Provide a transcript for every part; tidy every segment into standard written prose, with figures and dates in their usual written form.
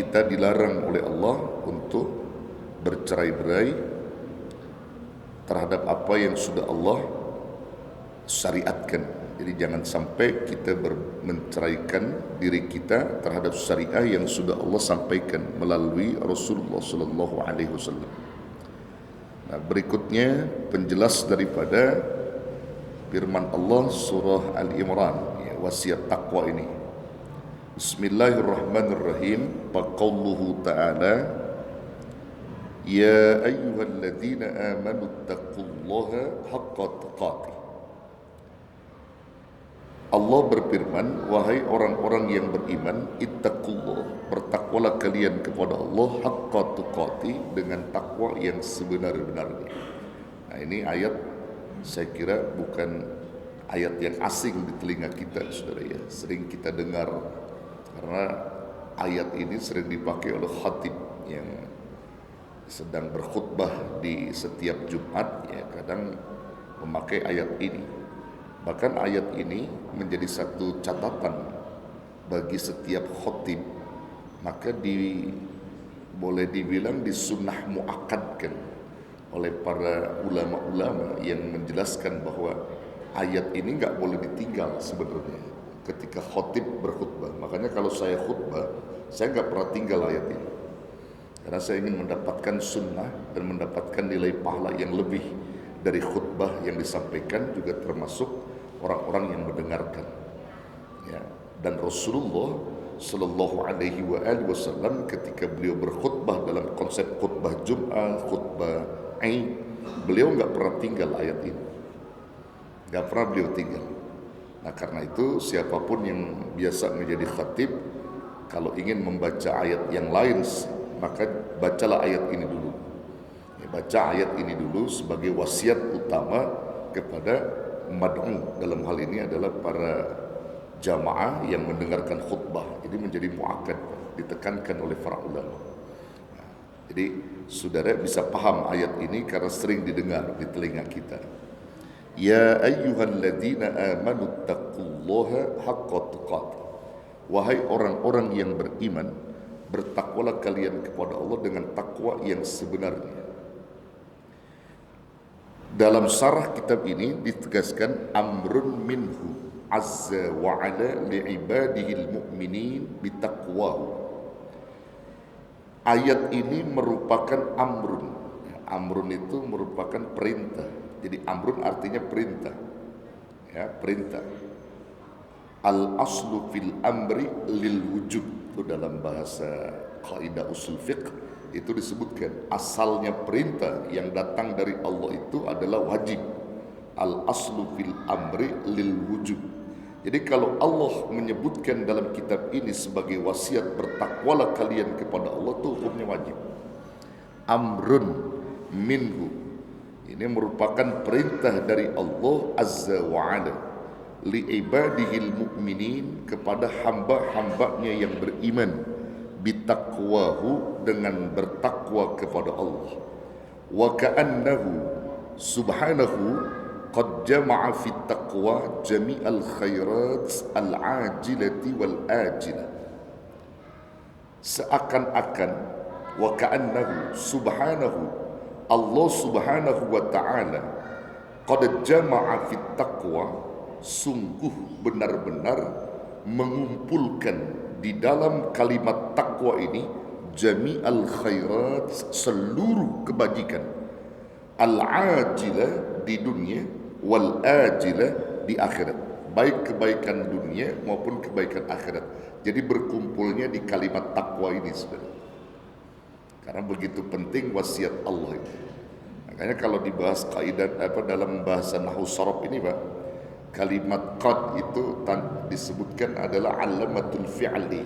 Kita dilarang oleh Allah untuk bercerai-berai terhadap apa yang sudah Allah syariatkan. Jadi jangan sampai kita menceraikan diri kita terhadap syariah yang sudah Allah sampaikan melalui Rasulullah sallallahu alaihi wasallam. Nah, berikutnya penjelas daripada firman Allah surah Al-Imran, ya, wasiat takwa ini. Bismillahirrahmanirrahim. Faqauluhu ta'ala, ya ayyuhalladzina amanu taqullaha haqqa tuqatih. Allah berfirman, wahai orang-orang yang beriman, ittaqullah, bertakwalah kalian kepada Allah haqqa tuqatih, dengan takwa yang sebenar-benarnya. Nah, ini ayat saya kira bukan ayat yang asing di telinga kita, saudara ya. Sering kita dengar, karena ayat ini sering dipakai oleh khatib yang sedang berkhutbah di setiap Jumat, ya, kadang memakai ayat ini. Bahkan ayat ini menjadi satu catatan bagi setiap khatib, maka boleh dibilang disunnah muakkadkan oleh para ulama-ulama yang menjelaskan bahwa ayat ini nggak boleh ditinggal sebenarnya ketika khatib berkhutbah. Makanya kalau saya khutbah, saya nggak pernah tinggal ayat ini, karena saya ingin mendapatkan sunnah dan mendapatkan nilai pahala yang lebih dari khutbah yang disampaikan, juga termasuk orang-orang yang mendengarkan, ya. Dan Rasulullah sallallahu alaihi wasallam ketika beliau berkhutbah dalam konsep khutbah Jum'ah, khutbah Aid, beliau nggak pernah tinggal ayat ini, nggak pernah beliau tinggal. Nah, karena itu siapapun yang biasa menjadi khatib, kalau ingin membaca ayat yang lain, maka bacalah ayat ini dulu. Ya, baca ayat ini dulu sebagai wasiat utama kepada mad'u, dalam hal ini adalah para jamaah yang mendengarkan khutbah. Jadi menjadi muakkad, ditekankan oleh para ulama. Nah, jadi saudara bisa paham ayat ini karena sering didengar di telinga kita. Ya ayyuhalladzina amanu taqullaha haqqa tuqatih. Wahai orang-orang yang beriman, bertakwalah kalian kepada Allah dengan takwa yang sebenarnya. Dalam syarah kitab ini ditegaskan amrun minhu azza wa ala li'ibadihil mu'minin bitaqwahu. Ayat ini merupakan amrun. Amrun itu merupakan perintah. Jadi amrun artinya perintah, ya, perintah. Al aslu fil amri lil wujub, itu dalam bahasa kaidah usul fiqh itu disebutkan asalnya perintah yang datang dari Allah itu adalah wajib. Al aslu fil amri lil wujub. Jadi kalau Allah menyebutkan dalam kitab ini sebagai wasiat bertakwalah kalian kepada Allah, itu hukumnya wajib. Amrun minhu, ini merupakan perintah dari Allah Azza wa Ala li'ibadihil mu'minin, kepada hamba-hambanya yang beriman, bitaqwahu, dengan bertakwa kepada Allah. Wa ka'annahu subhanahu qad jama'a fit taqwa jami'al khairat al-ajilati wal ajilah. Seakan-akan wa ka'annahu subhanahu, Allah subhanahu wa ta'ala qad jama'a fit taqwa, sungguh benar-benar mengumpulkan di dalam kalimat takwa ini jami'al khairat, seluruh kebajikan, al-ajilah di dunia, wal ajilah di akhirat, baik kebaikan dunia maupun kebaikan akhirat. Jadi berkumpulnya di kalimat takwa ini, saudara. Karena begitu penting wasiat Allah itu. Makanya kalau dibahas kaidah dalam bahasa nahwu sharaf ini, Pak, kalimat qad itu disebutkan adalah alamatul fi'li.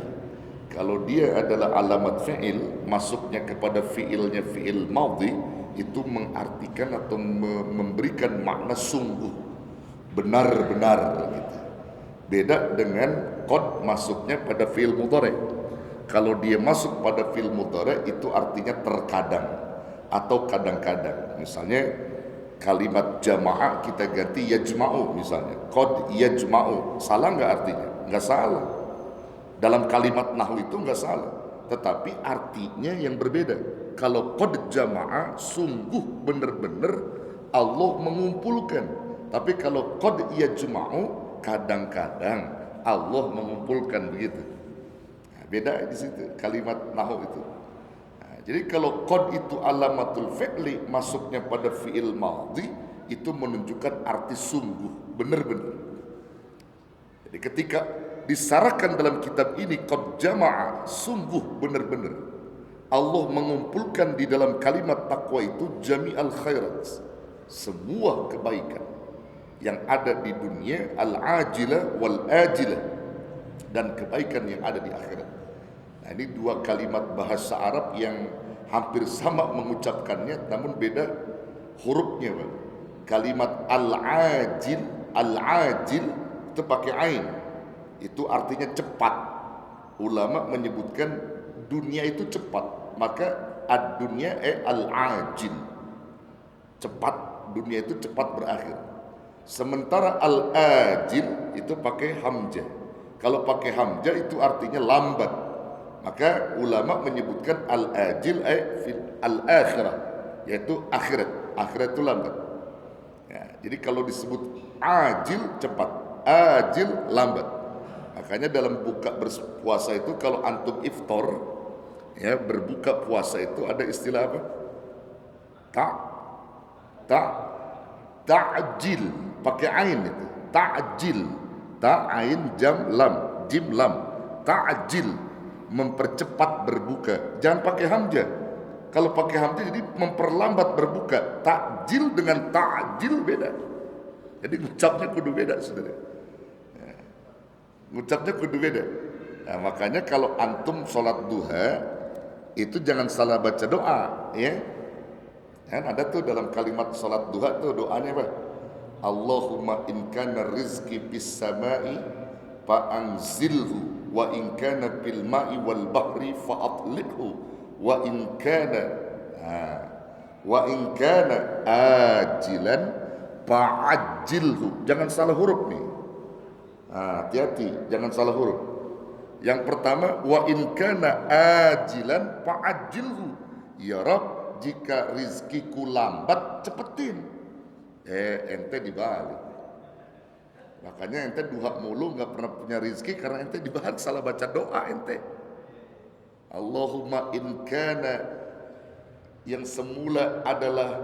Kalau dia adalah alamat fi'il, masuknya kepada fi'ilnya fi'il madhi, itu mengartikan atau memberikan makna sungguh, benar-benar gitu. Beda dengan qad masuknya pada fi'il mudhari'. Kalau dia masuk pada fi'il mudhari' itu artinya terkadang atau kadang-kadang. Misalnya kalimat jamaah kita ganti yajma'u misalnya. Qad yajma'u. Salah enggak artinya? Enggak salah. Dalam kalimat nahwu itu enggak salah. tetapi artinya yang berbeda. Kalau qad jama'a, sungguh benar-benar Allah mengumpulkan. Tapi kalau qad yajma'u, kadang-kadang Allah mengumpulkan begitu. Nah, beda di situ kalimat nahwu itu. Nah, jadi kalau qad itu alamatul fi'li, masuknya pada fi'il madhi, itu menunjukkan arti sungguh, benar-benar. Jadi ketika disarahkan dalam kitab ini qad jama'a, sungguh benar-benar Allah mengumpulkan di dalam kalimat takwa itu jami'al khairat, semua kebaikan yang ada di dunia, al-ajilah wal-ajilah, dan kebaikan yang ada di akhirat. Nah, ini dua kalimat bahasa Arab yang hampir sama mengucapkannya, namun beda hurufnya, Pak. Kalimat al-ajil, al-ajil itu pakai ain, itu artinya cepat. Ulama menyebutkan dunia itu cepat, maka ad-dunya al-ajil, cepat, dunia itu cepat berakhir. Sementara al-ajil itu pakai hamzah. Kalau pakai hamzah itu artinya lambat. Maka ulama menyebutkan al-ajil al-akhirah, yaitu akhirat. Akhirat itu lambat. Ya, jadi kalau disebut ajil cepat, ajil lambat. Makanya dalam buka berpuasa itu kalau antum iftar, ya, berbuka puasa itu ada istilah apa? Ta'jil, pakai ain itu. Ta'jil, ta'ain jam lam, jim lam. Ta'jil, mempercepat berbuka. Jangan pakai hamzah. Kalau pakai hamzah jadi memperlambat berbuka. Ta'jil dengan ta'jil beda. Jadi ngucapnya kudu beda, saudara. Ya. Ngucapnya kudu beda. Nah, makanya kalau antum sholat duha itu jangan salah baca doa, ya. Kan ada tuh dalam kalimat salat duha tuh doanya apa? Allahumma in kana rizqi bis samai fa anzilhu wa in kana bil ma'i wal bahri fa atlihhu wa in kana ajilan fa ajilhu. Jangan salah huruf nih. Hati-hati, jangan salah huruf. Yang pertama wa in kana ajilan fa ajilhu. Ya Rabb, jika rizkiku lambat, cepetin. Ente dibalik. Makanya ente duha mulu, nggak pernah punya rizki karena ente dibalik salah baca doa ente. Allahumma in kana, yang semula adalah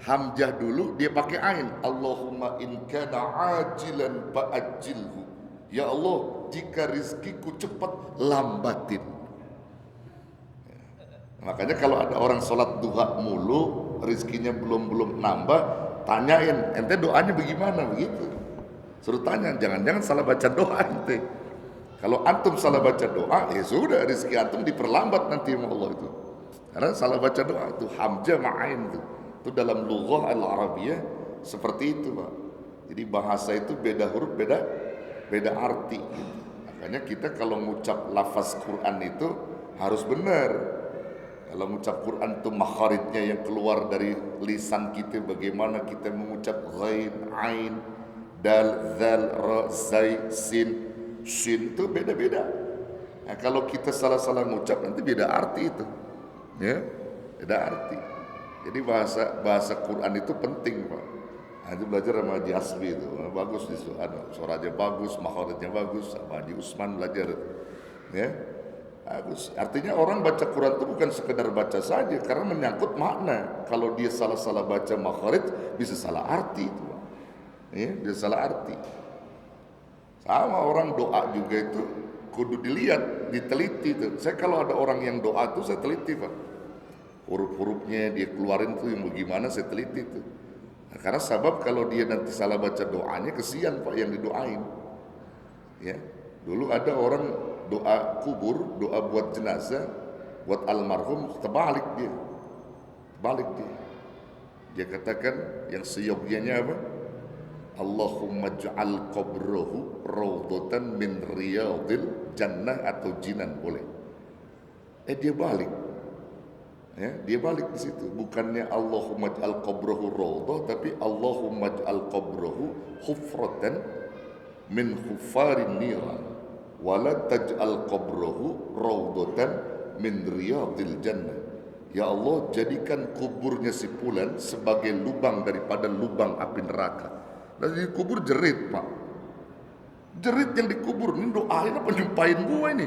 hamzah dulu, dia pakai ain. Allahumma in kana ajilan fa'ajilhu. Ya Allah, jika rizkiku cepat, lambatin. Makanya kalau ada orang sholat duha mulu, rizkinya belum nambah, tanyain, ente doanya bagaimana begitu. Suruh tanya, jangan-jangan salah baca doa ente. Kalau antum salah baca doa, ya sudah, rizki antum diperlambat nanti sama Allah itu. Karena salah baca doa itu hamzah ma'ain itu. Itu dalam lughah al-arabiyah seperti itu, Pak. Jadi bahasa itu beda huruf, beda arti gitu. Makanya kita kalau ngucap lafaz Quran itu harus benar. Kalau mengucap Quran itu makharijnya yang keluar dari lisan kita, bagaimana kita mengucap ghain, ain, dal, zal, ra, zai, sin, shin, itu beda-beda. Nah, kalau kita salah-salah mengucap nanti beda arti itu, ya, beda arti. Jadi bahasa Quran itu penting, Pak. Nah, itu belajar sama Haji Asbi itu, bagus di suaranya bagus, makharijnya bagus, sama Haji Usman belajar, ya. Bagus. Artinya orang baca Quran itu bukan sekedar baca saja, karena menyangkut makna. Kalau dia salah-salah baca makharij, bisa salah arti itu, ya, bisa salah arti. Sama orang doa juga itu kudu dilihat, diteliti itu. Saya kalau ada orang yang doa itu saya teliti, Pak. Huruf-hurufnya dia keluarin tuh yang bagaimana, saya teliti itu. Nah, karena sebab kalau dia nanti salah baca doanya, kesian, Pak, yang didoain. Ya, dulu ada orang doa kubur, doa buat jenazah, buat almarhum, terbalik dia. Dia katakan yang seyogyanya apa? Allahumma ja'al qabrahu rawdatan min riyadil jannah, atau jinan boleh. Dia balik. Ya, dia balik di situ. Bukannya Allahumma ja'al qabrahu rawdah, tapi Allahumma ja'al qabrahu hufratan min hufarin niran. Wala taj'al qabrahu rawdatan min riyadil jannah. Ya Allah, jadikan kuburnya si fulan sebagai lubang daripada lubang api neraka. Dan dikubur jerit, Pak. Jerit yang dikubur, ini doain apa nyumpain gua ini?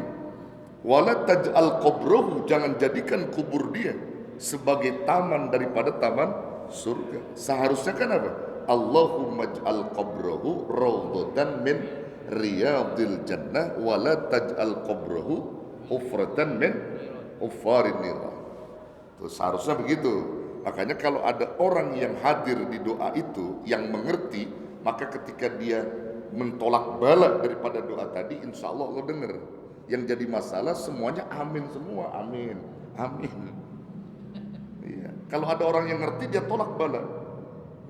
Wala taj'al qabrahu, jangan jadikan kubur dia sebagai taman daripada taman surga. Seharusnya kan apa? Allahumma ij'al qabrahu rawdatan min riyadil jannah wala taj'al qabrahu hufratan min huffarin nira. Itu seharusnya begitu. Makanya kalau ada orang yang hadir di doa itu yang mengerti, maka ketika dia mentolak bala daripada doa tadi, insya Allah Allah dengar. Yang jadi masalah semuanya amin semua, amin, amin. Iya. Kalau ada orang yang ngerti dia tolak bala,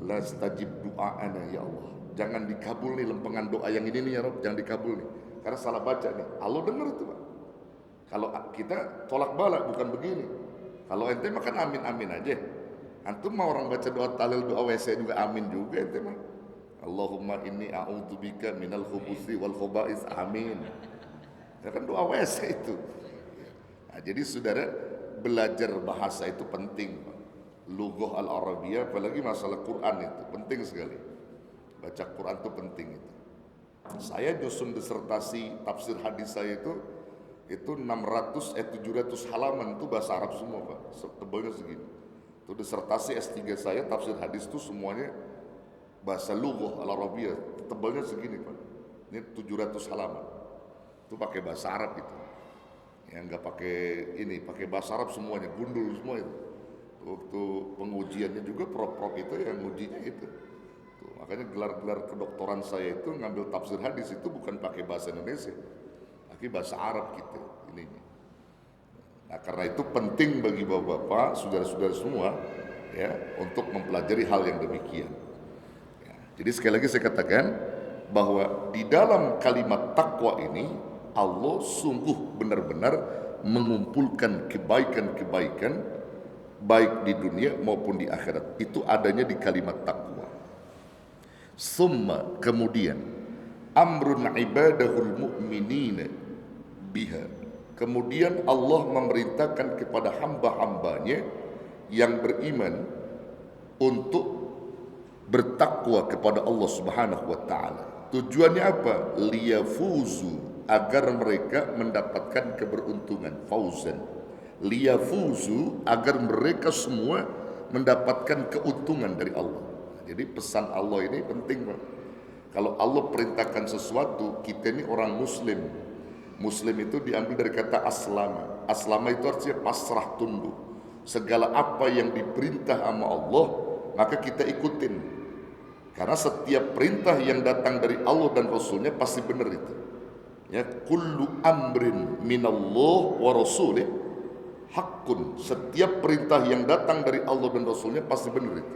la stajib doa'ana ya Allah. Jangan dikabul nih lempengan doa yang ini nih ya Rabb, jangan dikabul nih. Karena salah baca nih. Allah dengar itu, Pak. Kalau kita tolak bala bukan begini. Kalau ente makan amin amin aja. Antum mau orang baca doa tahlil, doa WC juga amin juga ente mah. Allahumma inni a'udzubika minal khubuthi wal khobais, amin. Ya kan doa WC itu. Nah, jadi saudara, belajar bahasa itu penting, Pak. Lughah al-Arabiyah, apalagi masalah Quran itu penting sekali. Baca Quran itu penting itu. Saya nyusun disertasi tafsir hadis saya itu 700 halaman itu bahasa Arab semua, Pak. Tebalnya segini. Itu disertasi S3 saya tafsir hadis itu semuanya bahasa lughah al-Arabiyah, tebalnya segini, Pak. Ini 700 halaman. Itu pakai bahasa Arab itu. Yang enggak pakai ini, pakai bahasa Arab semuanya, gundul semua itu. Waktu pengujiannya juga prof itu yang ngujinya itu. Tuh, makanya gelar-gelar kedoktoran saya itu ngambil tafsir hadis itu bukan pakai bahasa Indonesia, pakai bahasa Arab gitu ininya. Nah, karena itu penting bagi bapak-bapak, saudara-saudara semua ya untuk mempelajari hal yang demikian. Ya, jadi sekali lagi saya katakan bahwa di dalam kalimat takwa ini Allah sungguh benar-benar mengumpulkan kebaikan-kebaikan baik di dunia maupun di akhirat. Itu adanya di kalimat takwa. Summa, kemudian amrun ibadahul mu'minina biha. Kemudian Allah memerintahkan kepada hamba-hambanya yang beriman untuk bertakwa kepada Allah Subhanahu wa taala. Tujuannya apa? Liyafuzu, agar mereka mendapatkan keberuntungan, fauzan. Liyafuzu, agar mereka semua mendapatkan keuntungan dari Allah. Jadi pesan Allah ini penting, Pak. Kalau Allah perintahkan sesuatu, kita ini orang muslim. Muslim itu diambil dari kata aslama. Aslama itu artinya pasrah tunduk. Segala apa yang diperintah sama Allah, maka kita ikutin. Karena setiap perintah yang datang dari Allah dan Rasulnya pasti benar itu. Ya, kullu amrin minallah wa rasulih hakun. Setiap perintah yang datang dari Allah dan Rasulnya pasti benar itu.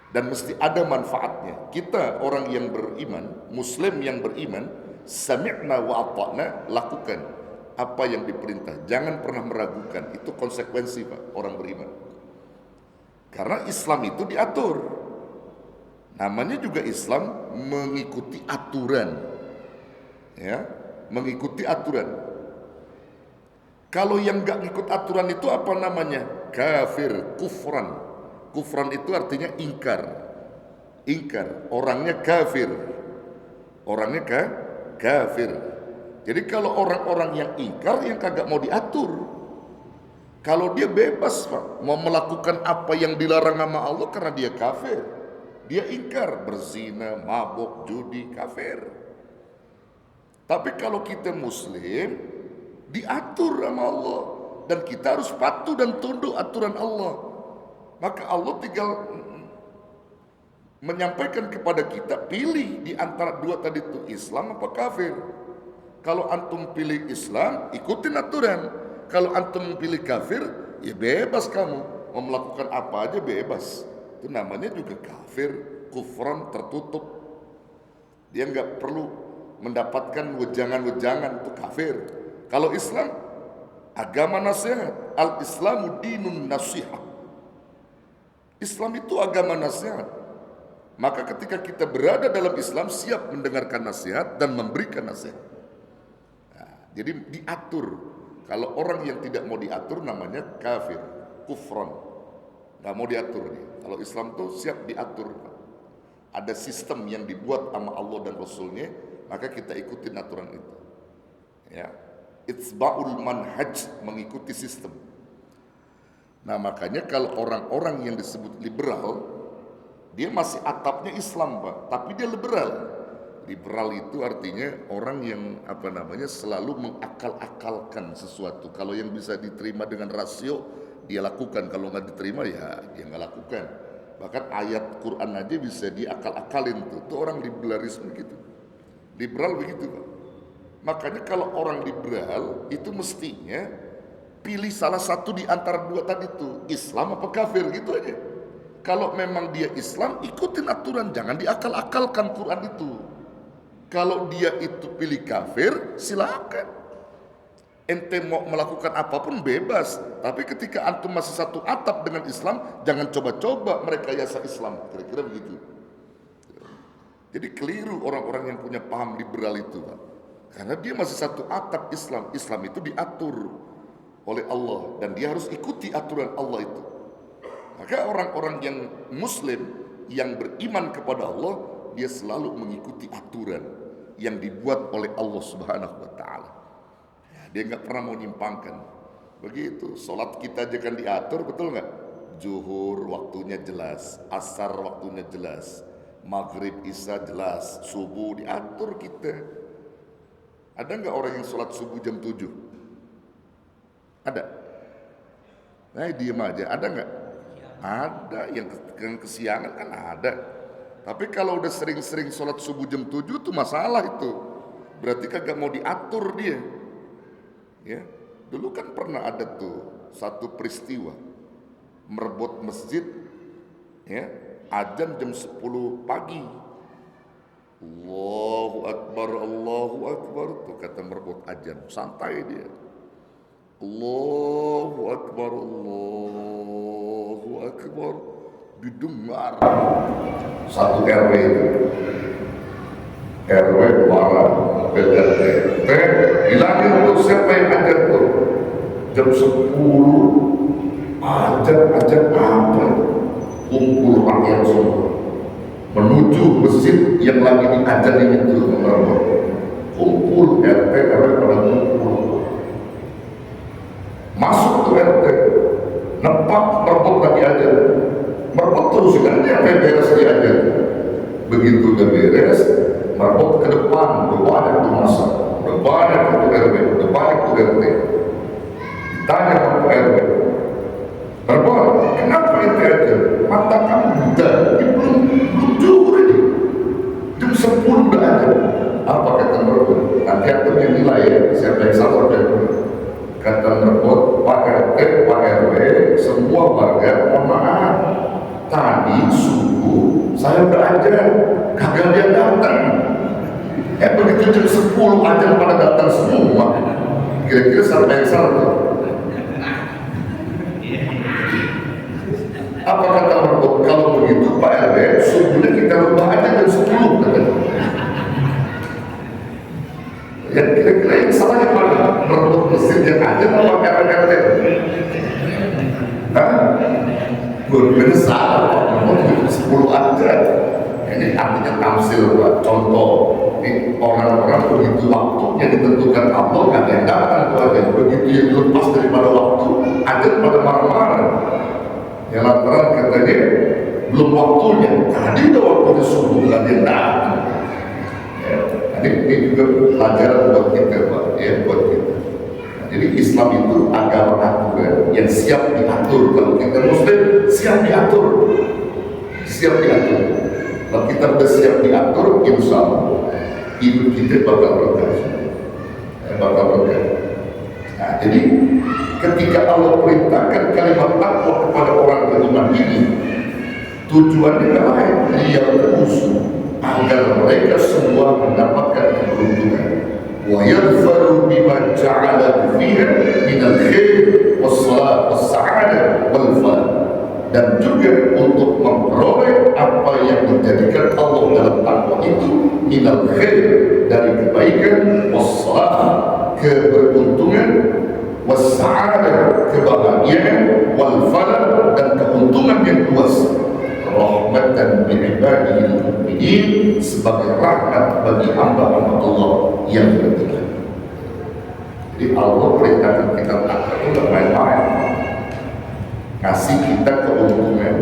Dan mesti ada manfaatnya. Kita orang yang beriman, Muslim yang beriman, sami'na wa ata'na, lakukan apa yang diperintah. Jangan pernah meragukan. Itu konsekuensi, Pak, orang beriman. Karena Islam itu diatur. Namanya juga Islam mengikuti aturan. Ya, mengikuti aturan. Kalau yang enggak ngikut aturan itu apa namanya? Kafir, kufran. Kufran itu artinya ingkar. Ingkar, orangnya kafir. Orangnya kafir. Jadi kalau orang-orang yang ingkar, yang kagak mau diatur. Kalau dia bebas, Pak, mau melakukan apa yang dilarang sama Allah karena dia kafir. Dia ingkar, berzina, mabuk, judi, kafir. Tapi kalau kita muslim, diatur sama Allah, dan kita harus patuh dan tunduk aturan Allah. Maka Allah tinggal menyampaikan kepada kita, pilih di antara dua tadi itu, Islam apa kafir. Kalau antum pilih Islam, ikutin aturan. Kalau antum pilih kafir, ya bebas kamu, mau melakukan apa aja bebas. Itu namanya juga kafir, kufran tertutup. Dia nggak perlu mendapatkan wejangan-wejangan, itu kafir. Kalau Islam, agama nasihat. Al-Islamu dinun nasihat. Islam itu agama nasihat. Maka ketika kita berada dalam Islam, siap mendengarkan nasihat dan memberikan nasihat. Nah, jadi diatur. Kalau orang yang tidak mau diatur namanya kafir, kufron, nggak mau diatur dia. Kalau Islam tuh siap diatur, ada sistem yang dibuat sama Allah dan Rasulnya, maka kita ikutin aturan itu. Ya, itsba'ul manhaj, mengikuti sistem. Nah makanya kalau orang-orang yang disebut liberal, dia masih atapnya Islam Pak, tapi dia liberal. Liberal itu artinya orang yang selalu mengakal-akalkan sesuatu. Kalau yang bisa diterima dengan rasio, dia lakukan. Kalau nggak diterima ya dia nggak lakukan. Bahkan ayat Quran aja bisa diakal-akalin tuh. Itu orang liberalisme gitu. Liberal begitu Pak. Makanya kalau orang liberal itu mestinya pilih salah satu di antara dua tadi tuh, Islam apa kafir, gitu aja. Kalau memang dia Islam, ikutin aturan, jangan diakal-akalkan Quran itu. Kalau dia itu pilih kafir, silakan. Ente mau melakukan apapun bebas, tapi ketika antum masih satu atap dengan Islam, jangan coba-coba merekayasa Islam. Kira-kira begitu. Jadi keliru orang-orang yang punya paham liberal itu, Pak. Karena dia masih satu atap Islam. Islam itu diatur oleh Allah dan dia harus ikuti aturan Allah itu. Maka orang-orang yang muslim yang beriman kepada Allah, dia selalu mengikuti aturan yang dibuat oleh Allah Subhanahu wa taala. Dia nggak pernah mau nyimpangkan. Begitu, salat kita aja kan diatur, betul nggak? Zuhur waktunya jelas, asar waktunya jelas, maghrib isya jelas, subuh diatur kita. Ada nggak orang yang sholat subuh jam 7? Ada? Nah, diem aja. Ada nggak? Ada. Yang kesiangan kan ada. Tapi kalau udah sering-sering sholat subuh jam 7 tuh masalah itu. Berarti kagak mau diatur dia. Ya, dulu kan pernah ada tuh satu peristiwa merebut masjid, ya, azan jam 10 pagi. Allahu Akbar, tuh kata merebut azan, santai dia. Allahu Akbar, didengar satu RW itu. RW para PRT bilangin untuk siapa yang azan tuh jam 10 azan apa, kumpul rakyat semua menuju masjid yang lagi diajarin itu, kumpul RT RW pada kumpul, masuk ke RT, nempak merebut lagi aja, merebut terus kan dia beres dia aja. Begitu udah beres, merebut ke depan, udah banyak tuh masa, udah banyak tuh RW, udah banyak tuh RT. Tanya ke RW, merebut, kenapa RT aja? Mata kamu buta, ini belum zuhur ini, jam 10 udah ada. Apa kata merebut? Nanti aku yang nilai ya, siapa yang salah dan kata merebut, Pak RT, Pak RW, semua warga, mohon maaf, tadi subuh saya udah aja, kagak dia datang. Begitu jam 10 aja pada datang semua. Kira-kira siapa yang salah tuh? Apa kata merebut? Kalau begitu Pak RW, subuhnya kita rubah aja jam 10 katanya. Ya kira-kira yang salah yang mana? Merebut mesin yang ada apa RT? Hah? Bener salah, merebut 10 aja. Ini artinya tamsil, Pak. Contoh, ini orang-orang begitu waktunya ditentukan Allah, nggak ada yang datang tuh aja. Begitu yang dilepas daripada waktu, ada pada marah-marah. Ya lantaran katanya belum waktunya. Tadi udah waktunya subuh, nggak ada yang datang. Ya, ini juga pelajaran buat kita, Pak. Ya, buat kita. Nah, jadi Islam itu agama aturan yang siap diatur. Kalau kita Muslim, siap diatur. Siap diatur. Kalau kita sudah siap diatur, insya Allah hidup kita bakal berkah. Nah, jadi ketika Allah perintahkan kalimat takwa kepada orang beriman ini, tujuannya lain, liyaqulu, agar mereka semua mendapatkan keberuntungan. Wa yadhfaru bima ja'ala fiha min al-khair was-salah was-sa'adah wal-falah, dan juga untuk memperoleh apa yang menjadikan Allah dalam takwa itu minal khair, dari kebaikan, wassalah, keberuntungan, wasa'adah, kebahagiaan, wal falah, dan keuntungan yang luas, rahmatan bi'ibadihil mu'minin, sebagai rahmat bagi hamba-hamba Allah yang beriman. Jadi Allah perintahkan kita takwa itu tidak main-main, ngasih kita keuntungan.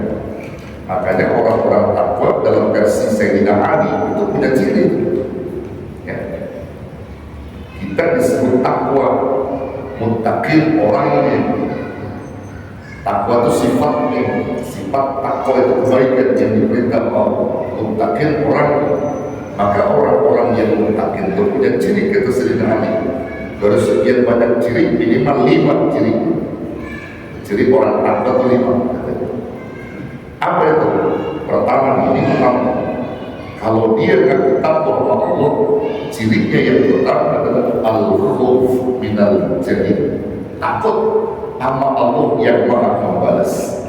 Makanya orang-orang takwa dalam versi Sayyidina Ali itu punya ciri ya. Kita disebut takwa, muttaqin orangnya. Takwa itu sifatnya, sifat takwa itu kebaikan yang diperintah Allah. Muttaqin orangnya. Maka orang-orang yang muttaqin itu punya ciri, kata Sayyidina Ali. Dari sekian banyak ciri, minimal 5 ciri. Ciri orang takwa itu 5. Apa itu? Pertama, kalau dia ngaku takwa sama Allah, cirinya yang pertama adalah al-khawf minal jahil, takut sama Allah yang maha membalas.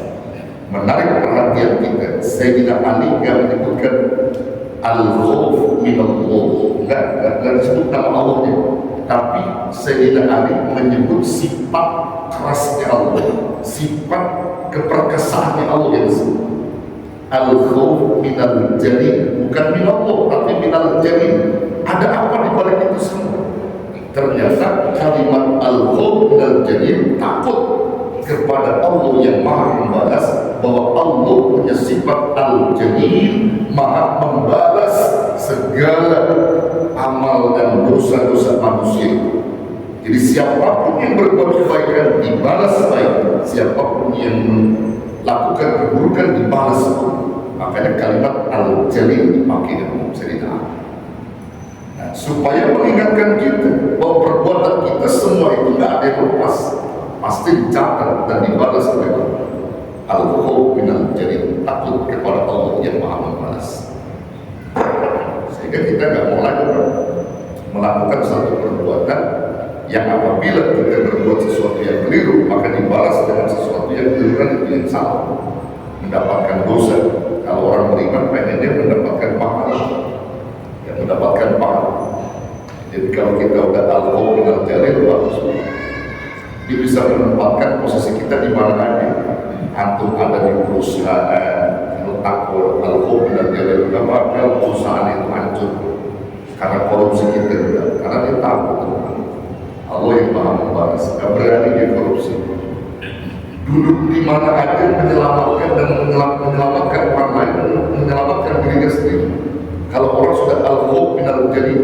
Menarik perhatian kita, Sayyidina Ali nggak menyebutkan al-khawf minallah, nggak disebut nama Allahnya, tapi Sayyidina Ali menyebut sifat kerasnya Allah, sifat keperkasaannya Allah yang disebut al-khawf minal jalil, bukan minallah tapi minal jalil. Ada apa di balik itu semua? Ternyata kalimat al-khawf minal jalil, takut kepada Allah yang maha membalas, bahwa Allah punya sifat al-jalil, maha membalas segala amal dan dosa-dosa manusia. Jadi siapapun yang berbuat kebaikan dibalas baik, siapapun yang lakukan keburukan dibalas. Makanya kalimat al-jalil dipakai dalam cerita. Nah, supaya mengingatkan kita bahwa perbuatan kita semua itu tidak ada yang lepas, pasti dicatat dan dibalas oleh Allah. Al-khawf minal jalil, takut kepada Allah yang maha membalas. Sehingga kita nggak mau lagi melakukan satu perbuatan yang apabila kita berbuat sesuatu yang keliru, maka dibalas dengan sesuatu yang keliru, itu yang salah, mendapatkan dosa. Kalau orang beriman pengennya mendapatkan pahala, yang mendapatkan pahala. Jadi kalau kita udah al-khawf minal jalil, bagus. Dia bisa menempatkan posisi kita di mana aja. Antum ada di perusahaan, kalau takwa al-khawf minal jalil, kalau perusahaan itu hancur karena korupsi kita, karena dia takut Allah yang maha membalas, gak berani dia korupsi. Duduk di mana aja menyelamatkan dan menyelamatkan orang lain, menyelamatkan dirinya sendiri. Kalau orang sudah al-khawf minal jalil,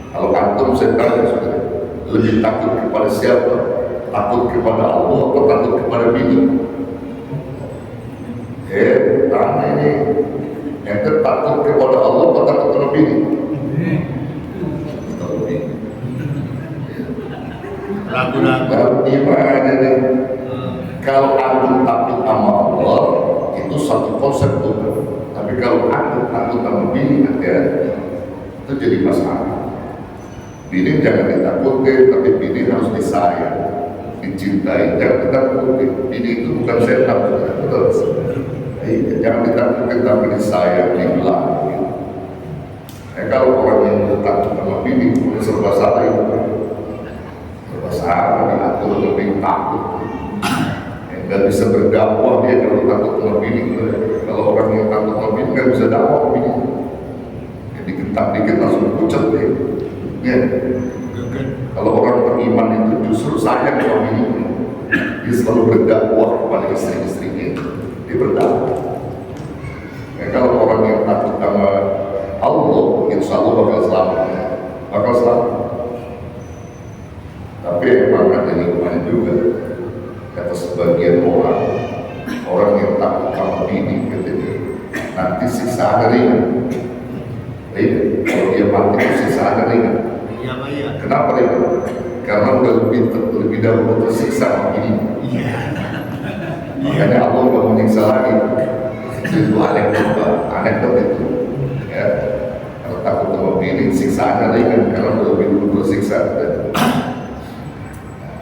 kalau antum saya tanya sudah, lebih takut kepada siapa? Takut kepada Allah atau takut kepada bini? Tanya ini, yang takut kepada Allah atau takut kepada bini? Ragu-ragu gimana nih? Kalau antum takut sama Allah, itu satu konsep tuh. Tapi kalau antum takut sama bini, itu jadi masalah. Bini jangan ditakuti, tapi bini harus disayang, dicintai. Jangan ditakuti, bini itu bukan setan, betul. Jangan ditakuti, tapi disayang, dibelah. Kalau orang yang takut sama bini, punya serba salah itu. Salah diatur lebih takut, nggak bisa berdakwah dia kalau takut sama bini. Kalau orang yang takut sama bini nggak bisa dakwah bini, jadi gentak dikit langsung pucat deh. Ya. Kalau orang beriman itu justru sayang sama bini, dia selalu berdakwah kepada istri-istrinya, dia berdakwah. Kalau orang yang takut sama Allah, insya Allah bakal selamat, bakal selamat. Tapi emang ada lingkungan juga. Kata sebagian orang yang takut sama bini, katanya nanti siksaan ringan. Kalau dia mati itu siksaan ringan. Kenapa ringan? Karena udah lebih dahulu tersiksa sama bini. Makanya Allah nggak menyiksa lagi. Itu anekdot itu. Ya, kalau takut sama bini, siksaan ringan karena udah lebih dulu tersiksa.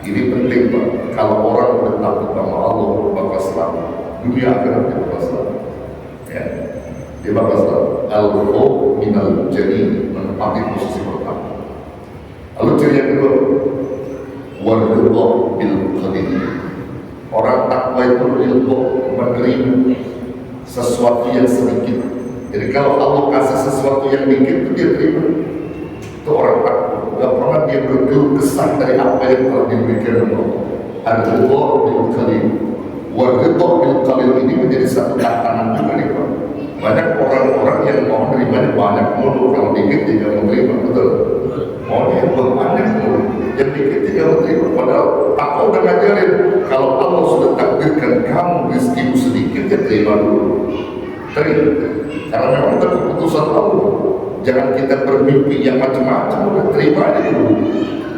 Ini penting Pak, kalau orang udah takut sama Allah, bakal selamat. Dunia akhirat dia bakal selamat. Ya, dia bakal selamat. Al-khawf minal jalil, menempati posisi pertama. Lalu ciri yang kedua, Waridha bil qalil. Orang takwa itu ridha, menerima sesuatu yang sedikit. Jadi kalau Allah kasih sesuatu yang dikit itu dia terima. Itu orang takwa. Gak pernah dia berkeluh kesah dari apa yang telah diberikan Allah. Al-ridha bil qalil. Waridha bil qalil ini menjadi satu tantangan juga nih Pak. Banyak orang-orang yang mau menerimanya banyak mulu, kalau dikit dia gak menerima, betul? Maunya yang banyak mulu, yang dikit dia gak menerima. Padahal aku udah ngajarin, kalau Allah sudah takdirkan kamu rizkimu sedikit, ya terima dulu. Terima, karena memang itu keputusan Allah. Jangan kita bermimpi yang macam-macam, udah terima aja dulu.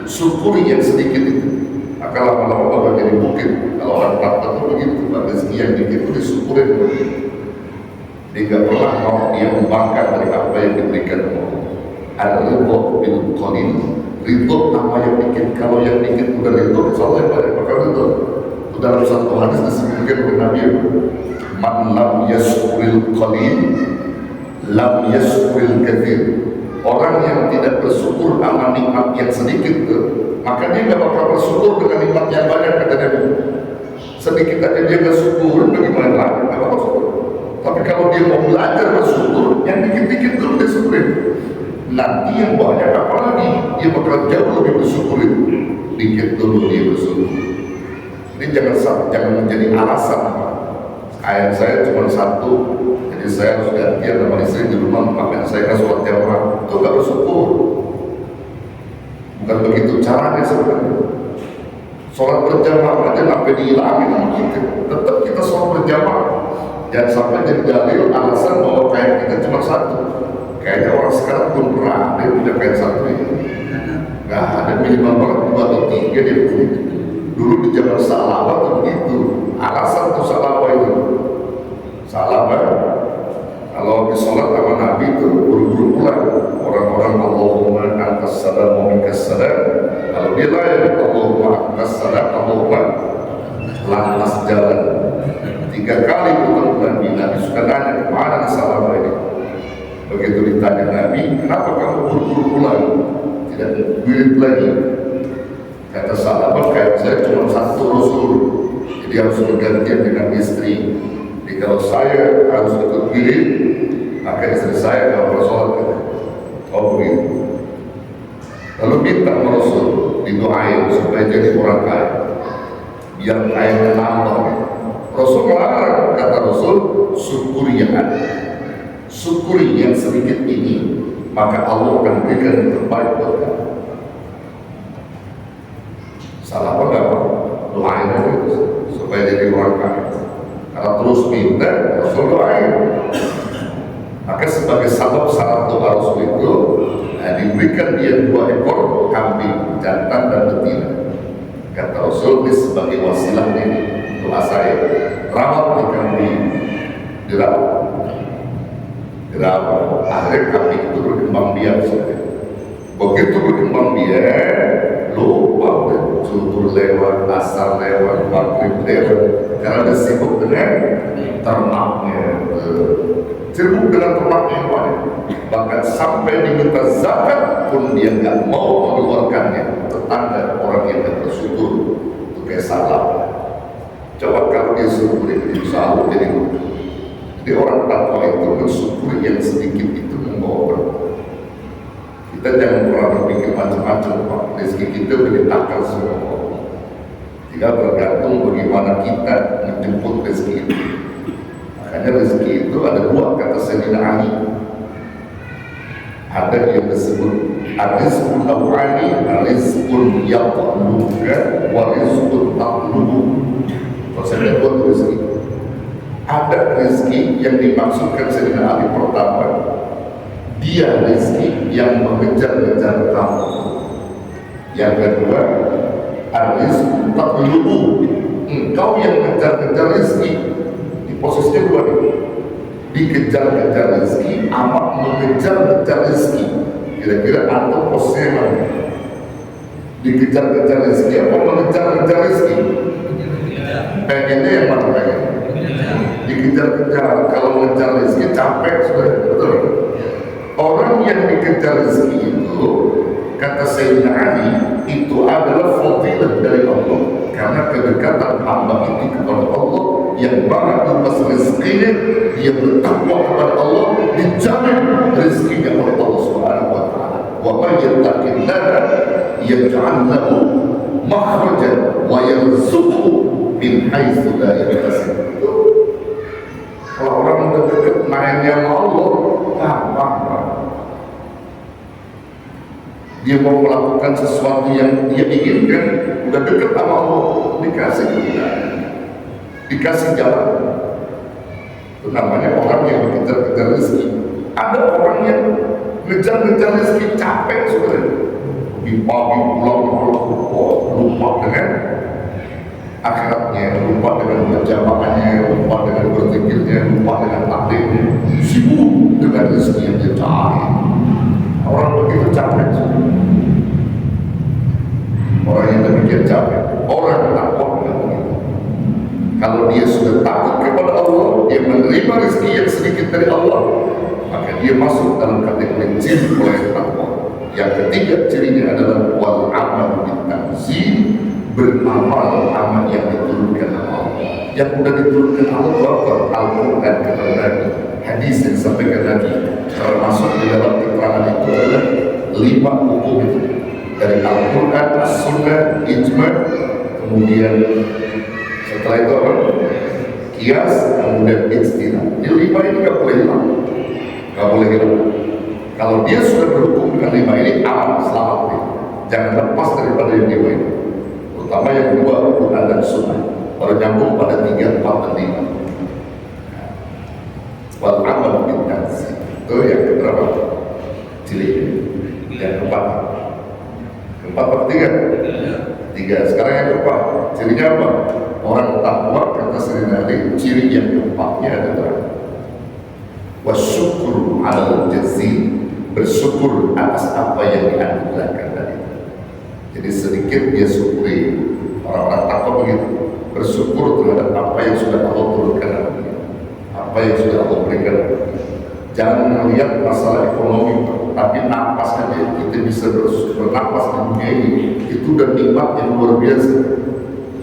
Syukuri yang sedikit itu. Maka lama-lama bakal jadi bukit. Kalau orang takut itu begitu, rezeki yang dikit itu disyukurin dulu. Dia gak pernah mau dia membangkang dari apa yang diberikan Allah. Al-ridha bil qalil. Ridha apa yang dikit. Kalau yang dikit udah ridha, insyaallah yang banyak bakal ridha. Itu dalam satu hadis disebutkan oleh Nabi, man lam yaskuril qalil lam yaskuril katsir. Orang yang tidak bersyukur sama nikmat yang sedikit, maka dia gak bakal bersyukur dengan nikmat yang banyak, kata Nabi. Sedikit aja dia gak syukur, bagaimana lagi? Gak bakal syukur. Tapi kalau dia mau belajar bersyukur, yang dikit-dikit dulu dia syukurin. Nanti yang banyak apalagi, dia bakal jauh lebih bersyukurin. Dikit dulu dia bersyukur. Ini jangan menjadi alasan. Ayat saya cuma satu, jadi saya harus gantian sama istri di rumah, makanya saya gak sholat jamaah. Itu gak bersyukur. Bukan begitu caranya sebenarnya. Sholat berjamaah aja sampai dihilangin sama kita. Tetap kita sholat berjamaah. Jangan sampai jadi dalil alasan bahwa kayak kita cuma satu. Kayaknya orang sekarang belum pernah ada yang punya kayak satu ini. Nggak ada, minimal banget 2 atau 3 dia punya. Dulu di zaman Salawat itu begitu. Alasan tuh Salawat itu. Salawat kalau habis sholat sama Nabi itu buru-buru pulang. Orang-orang Allahumma antas salam wa minkas salam. Kalau dia layan Allahumma antas salam, Allahumma lantas jalan. 3 kali ketemu Nabi suka nanya, kemana salam ini? Begitu ditanya Nabi, kenapa kamu buru-buru pulang? Tidak mirip lagi. Kata sahabat, kayak saya cuma satu Rasul, jadi harus bergantian dengan istri. Jadi kalau saya harus ikut mirip, maka istri saya gak bersolat. Oh begitu. Lalu minta Rasul didoain supaya jadi orang kaya, biar kaya nambah. Rasul melarang, kata Rasul, syukuri yang ada. Syukuri yang sedikit ini, maka Allah akan berikan yang terbaik buat kamu. Salah apa enggak? Doain aja supaya jadi orang kaya. Kalau terus minta, Rasul doain. Maka sebagai syarat doa Rasul itu, diberikan dia 2 ekor kambing, jantan dan betina. Kata Rasul, ini sebagai wasilah ini doa saya, rawat di kambing, dirawat. Akhirnya kambing itu berkembang biak. Begitu berkembang biak, lupa zuhur lewat, asar lewat, maghrib lewat, karena dia sibuk dengan ternaknya. Sibuk dengan ternaknya yang banyak. Bahkan sampai diminta zakat pun dia nggak mau mengeluarkannya. Tetangga orang yang tidak bersyukur itu kayak salah. Coba kalau dia syukur itu insya Allah jadi mudah. Jadi orang takwa itu bersyukur yang sedikit itu membawa berkah. Kita jangan pernah berpikir macam-macam, Pak. Rezeki kita udah ditakar semua. Tinggal bergantung bagaimana kita menjemput rezeki itu. Makanya rezeki itu ada 2, kata Sayyidina Ali. Ada yang disebut ar-rizqul awali, ar-rizqul yaqluka, wa rizqul taqlubu. Kalau saya buat rezeki, ada rezeki yang dimaksudkan Sayyidina Ali pertama, dia rezeki yang mengejar-ngejar kamu. Yang kedua, ar-rizqul taqlubu, engkau yang mengejar-ngejar rezeki. Di posisinya 2 nih, dikejar-kejar rezeki, amat mengejar-ngejar rezeki. Kira-kira antum posisinya mana? Dikejar-kejar rezeki apa mengejar-ngejar rezeki? Pengennya yang mana pengen? Dikejar-kejar. Kalau mengejar rezeki capek sudah, betul. Orang yang dikejar rezeki itu, kata Sayyidina Ali, itu adalah fadilah kepada Allah, yang maha luas rezekinya, dia bertakwa kepada Allah, dijamin rezekinya oleh Allah Subhanahu wa taala. Wa may yattaqillaha yaj'al lahu makhrajan wa yarzuqhu min haitsu la yahtasib. Kalau orang udah dekat mainnya sama Allah, gampang. Dia mau melakukan sesuatu yang dia inginkan, udah dekat sama Allah, dikasih kemudahan, dikasih jalan. Itu namanya orang yang mengejar-kejar rezeki. Ada orang yang ngejar-ngejar rezeki capek sebenarnya. Di pagi pulang lupa dengan akhiratnya, lupa dengan berjamaahnya, lupa dengan berzikirnya, lupa dengan takdirnya, sibuk dengan rezeki yang dia cari. Orang begitu capek. Orang yang demikian capek. Orang takwa tidak begitu. Kalau dia sudah takut kepada Allah, dia menerima rezeki yang sedikit dari Allah, maka dia masuk dalam kategori ciri oleh takwa. Yang ketiga cirinya adalah wal amal bitanzil, beramal amal yang diturunkan Allah. Yang sudah diturunkan Allah Al-Quran kepada Nabi, hadis yang disampaikan Nabi, termasuk di dalam keterangan itu adalah 5 hukum itu dari Al-Quran, As-Sunnah, Ijma', kemudian setelah itu apa? Qiyas, kemudian ijtihad. Ini 5 ini nggak boleh hilang, nggak boleh hilang. Kalau dia sudah berhukum dengan 5 ini, aman, selamat dia. Jangan lepas daripada yang 5 ini. Terutama yang kedua, Al-Quran dan Sunnah. Baru nyambung pada 3, 4, dan 5. Wal amal bitanzil. Itu yang keberapa? Cirinya. Yang keempat. Keempat atau 3? 3. Sekarang yang keempat. Cirinya apa? Orang takwa kata Sayyidina Ali, ciri yang keempatnya adalah wasyukur alal jazil, bersyukur atas apa yang dianugerahkan tadi. Jadi sedikit dia syukuri. Orang-orang takwa begitu, bersyukur terhadap apa yang sudah Allah turunkan, apa yang sudah Allah berikan. Jangan melihat masalah ekonomi, tapi napas aja kita bisa bernapas di dunia ini, itu udah nikmat yang luar biasa.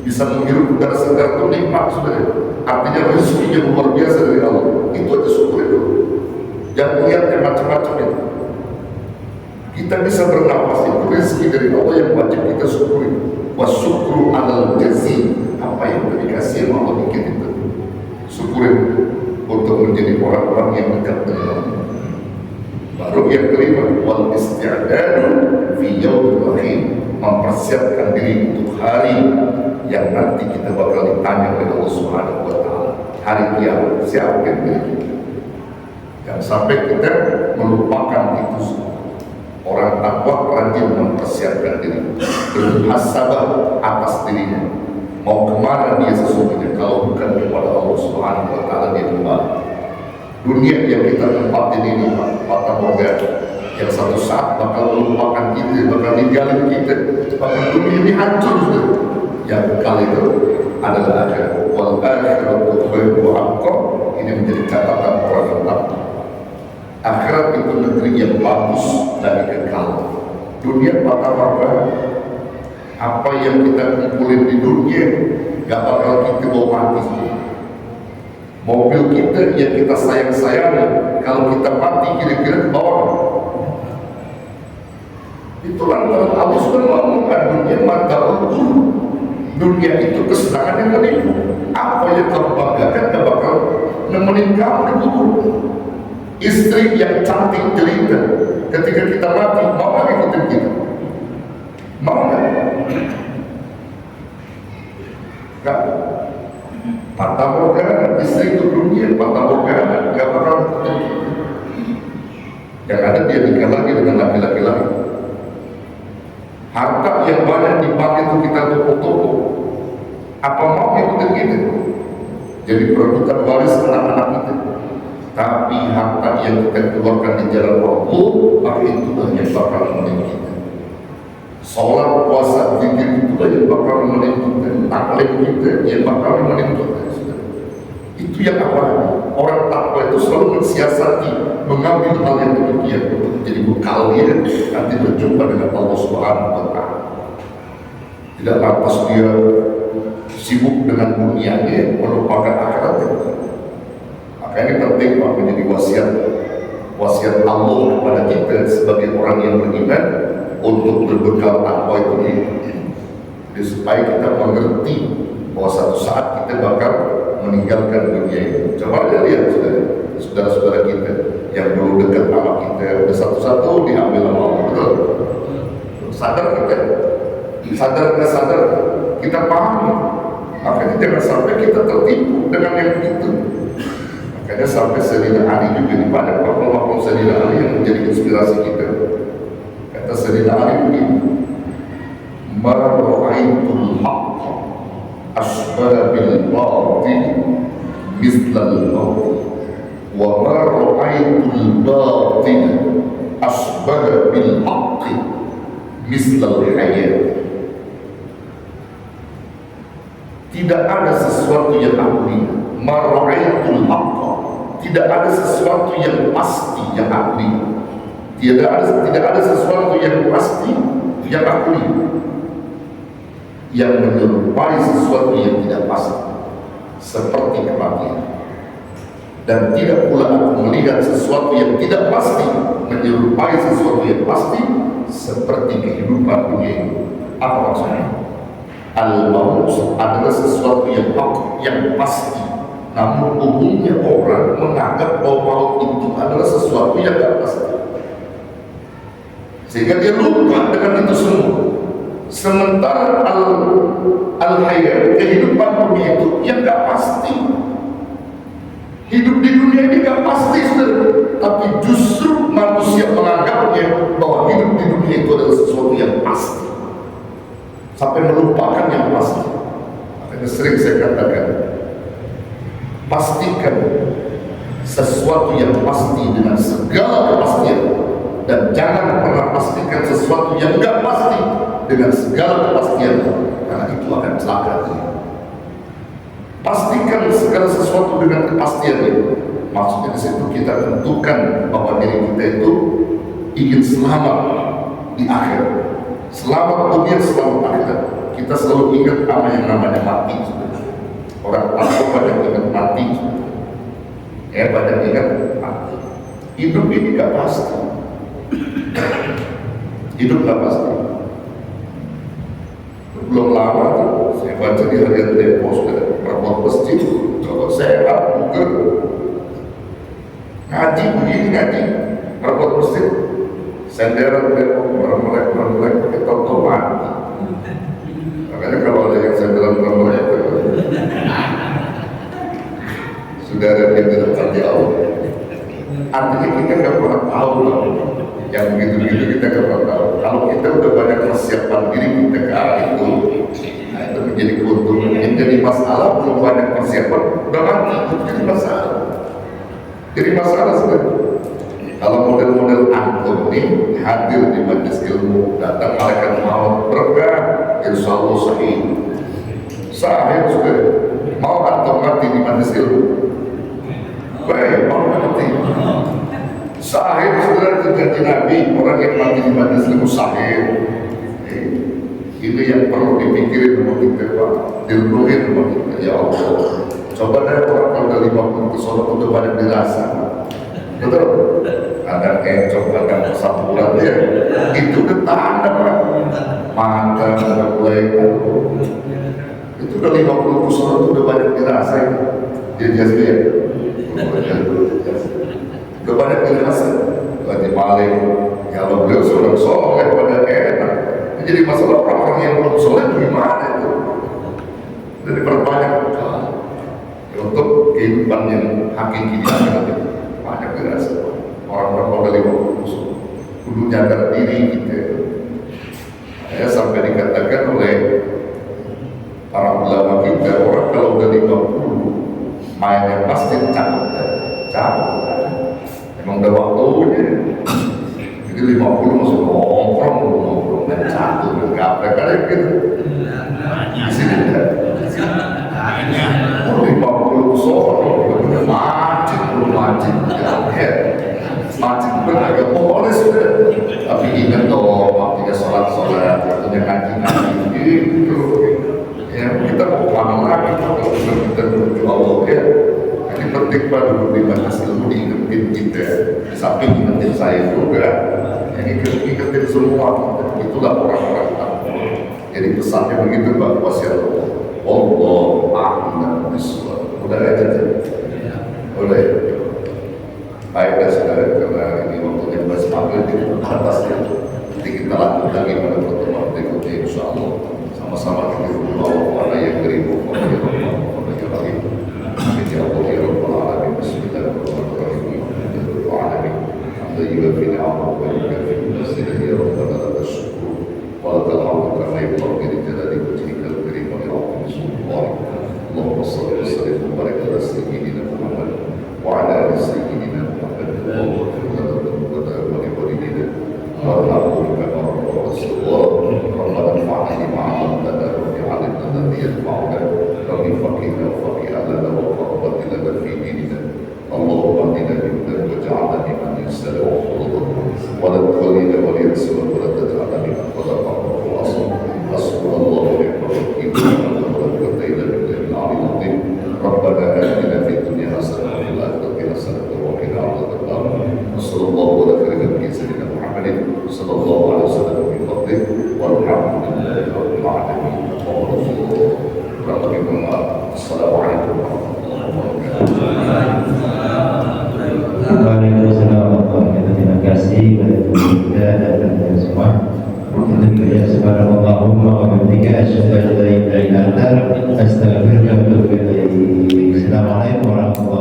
Bisa menghirup udara segar itu nikmat sudah. Artinya rezeki yang luar biasa dari Allah. Itu aja syukur itu. Jangan lihat yang macam-macam itu. Kita bisa bernapas, itu rezeki dari Allah yang wajib kita syukuri. Wasyukru alal jazil, apa yang sudah dikasih Allah dikit itu syukurin untuk menjadi orang-orang yang dekat dengan Allah. Baru yang kelima, wal isti'dadu fi yaumil akhir, mempersiapkan diri untuk hari yang nanti kita bakal ditanya oleh Allah Subhanahu wa taala. Hari kiamat, siapkan diri kita. Jangan sampai kita melupakan itu semua. Orang takwa rajin mempersiapkan diri, bermuhasabah atas dirinya. Mau kemana dia sesungguhnya kalau bukan kepada Allah Subhanahu wa taala dia kembali. Dunia yang kita tempatin ini mata morgana yang satu saat bakal melupakan kita, bakal ninggalin kita, bahkan dunia ini hancur. Yang kali itu adalah akhirat. Wal akhiratu khairu wa abqa. Ini menjadi catatan orang yang takwa. Akhirat itu negeri yang bagus dan kekal. Dunia mata-mata, apa yang kita kumpulin di dunia gak bakal kita bawa mati. Mobil kita yang kita sayang-sayangi, kalau kita mati kira-kira ke bawah. Itu lantaran Allah sudah mengumumkan dunia mata dunia itu kesenangan yang menipu. Apa yang kamu banggakan gak bakal nemenin kamu di kubur. Istri yang cantik jelita, ketika kita mati, mau nggak ikutin kita? Mau nggak? Nggak. Mata morgana, istri itu dunia, mata morgana, nggak bakal ikutin kita. Yang ada dia nikah lagi dengan laki-laki lain. Harta yang banyak di bank itu kita toko-toko. Apa mau ikutin kita? Jadi perebutan waris anak-anak kita. Tapi harta yang kita keluarkan di jalan Allah, maka itulah yang bakal memenuhi kita. Sholat, puasa, zikir itulah yang bakal memenuhi kita. Taklim kita yang bakal memenuhi kita. Itu yang apa? Orang takwa itu selalu mensiasati, mengambil hal yang demikian untuk menjadi bekal dia nanti berjumpa dengan Allah Subhanahu wa taala. Tidak lantas dia sibuk dengan dunianya, melupakan akhiratnya. Maka ini penting Pak, menjadi wasiat Allah kepada kita sebagai orang yang beriman untuk berbekal takwa itu. Jadi supaya kita mengerti bahwa satu saat kita bakal meninggalkan dunia ini. Coba aja lihat saudara-saudara kita yang dulu dekat sama kita, udah satu-satu diambil sama Allah. Betul? Sadar kita, sadar nggak sadar kita pahami. Makanya jangan sampai kita tertipu dengan yang begitu. Makanya sampai Sayyidina Ali juga di pada maklum Sayyidina Ali yang menjadi inspirasi kita. Kata Sayyidina Ali begini, "Ma ra'aitul haqq asbara bil batil mislal maut, wa ma ra'aitul batil asbara bil haqq mislal hayat." Tidak ada sesuatu yang aku lihat, ma ra'aitul haqq, tidak ada sesuatu yang pasti yang aku lihat. Tidak ada sesuatu yang pasti yang aku lihat yang menyerupai sesuatu yang tidak pasti seperti kematian, dan tidak pula aku melihat sesuatu yang tidak pasti menyerupai sesuatu yang pasti seperti kehidupan dunia ini. Apa maksudnya? Al-maut adalah sesuatu yang pasti, namun umumnya orang menganggap bahwa maut itu adalah sesuatu yang tidak pasti, sehingga dia lupa dengan itu semua. Sementara al-hayat, kehidupan dunia itu yang gak pasti. Hidup di dunia ini gak pasti, saudara. Tapi justru manusia menganggapnya bahwa hidup di dunia itu adalah sesuatu yang pasti, sampai melupakan yang pasti. Makanya sering saya katakan, pastikan sesuatu yang pasti dengan segala kepastian, dan jangan pernah pastikan sesuatu yang enggak pasti dengan segala kepastian, karena itu akan celaka. Pastikan segala sesuatu dengan kepastiannya. Maksudnya di situ kita tentukan bahwa diri kita itu ingin selamat di akhir, selamat dunia, selamat akhirat. Kita selalu ingat apa yang namanya mati. Orang banyak ingat mati, banyak ingat mati. Hidup ini gak pasti. Hidup gak pasti. Belum lama tuh saya baca di harian Tempo, rapor masjid, kalau sehat, bukan ngaji begini, ngaji rapor masjid, senderan orang melek pakai toto mati. Makanya kalau ada yang senderan orang melek, sudah ada yang tidak jauh. Artinya kita nggak pernah tahu loh. Yang begitu-begitu kita nggak pernah tahu. Kalau kita udah banyak persiapan diri kita ke arah itu, nah itu menjadi keuntungan. Yang jadi masalah belum banyak persiapan, udah mati, itu jadi masalah. Jadi masalah sebenarnya. Kalau model-model antum nih hadir di majelis ilmu, datang malaikat maut berkah, insya Allah sahih. Sahih sudah. Mau antum mati di majelis ilmu? Baik, mau mati. Sahih saudara terjadi Nabi, orang yang mati di majelis ilmu sahih. Ini yang perlu dipikirin sama kita, Pak. Direnungin sama kita. Ya Allah, coba deh orang kalau udah 50 ke sono udah banyak dirasa. Betul? Ada kencok, ada kesampuran ya. Itu udah tanda, Pak. Mata udah mulai. Itu udah 50 ke sono udah banyak dirasa. Dia jasa ya. Udah banyak dirasa. Lagi paling kalau beliau seorang soleh pada enak. Jadi masalah orang-orang yang belum soleh gimana itu? Jadi perbanyak untuk kehidupan yang hakiki di akhirat itu banyak dirasa. Orang-orang pada 50 kudu nyadar diri kita. Ya, sampai dikatakan oleh para ulama kita, orang kalau udah 50 mainnya pasti capek. Emang udah waktunya. Jadi 50 masuk nongkrong dan satu bergaplek kayak gitu. Di sini kan. 50 sore udah macet. Ya. Macet bener agak boleh sudah. Tapi ingat dong, waktunya sholat, waktunya ngaji gitu. Ya kita mau kemana dan menuju Allah ya. Ini penting Pak dulu di batas ilmu diingetin kita, samping ingetin saya juga, yang ingetin semua. Itulah orang-orang takwa. Jadi pesannya begitu Pak, wasiat Allah. Allah a'lam bishawab. Udah aja. Boleh. Baiklah saudara, karena ini waktunya bahas panggil di atasnya. Nanti kita lanjut lagi pada pertemuan berikutnya insyaallah. Sama-sama kita berdoa kepada yang keribu, kepada yang rahmat, kepada yang rahim. Amin ya Allah ya Rabbal alamin. Bismillahirrahmanirrahim. Alhamdulillahirabbil alamin. Alhamdulillah wa yukafi nasihi ya Rabbana lakal syukur. Wa lakal hamdu kama yanbaghi li jalali wajhikal karim wa li 'azimi sultanik. Allahumma shalli wa sallim wa barik ala sayyidina Muhammad wa ala ali sayyidina Muhammad. Allahumma ighfir lana dhunubana wa li walidina warhamhum kama rabbayana shaghira. Rabbana anfa'na bima 'allamtana wa bi'ilmina alladhi yanfa'una. Rabbi faqihna wa faqih ahlana wa qarrib lana fi dinina. Allahumma ahdina bihudaka waj'alna mimman yastami'una al-qawla wa la tuwallina waliyana wa la taj'alna mimman khalaqa wa asma. Hasbunallahu wa ni'mal wakeel. ربنا آتنا في الدنيا حسنة وفي الآخرة حسنة وقنا عذاب النار. وصلى الله على خير خلقه سيدنا محمد صلى الله عليه وسلم بفضله والحمد لله رب العالمين. السلام عليكم ورحمة الله وبركاته. Waalaikumsalam warahmatullahi wabarakatuh. Terima kasih kepada kita dan kita semua. Alhamdulillah subhanallahumma wa bihamdika asyhadu an la ilaha illa anta astaghfiruka wa atubu ilaik. Assalamualaikum warahmatullahi wabarakatuh.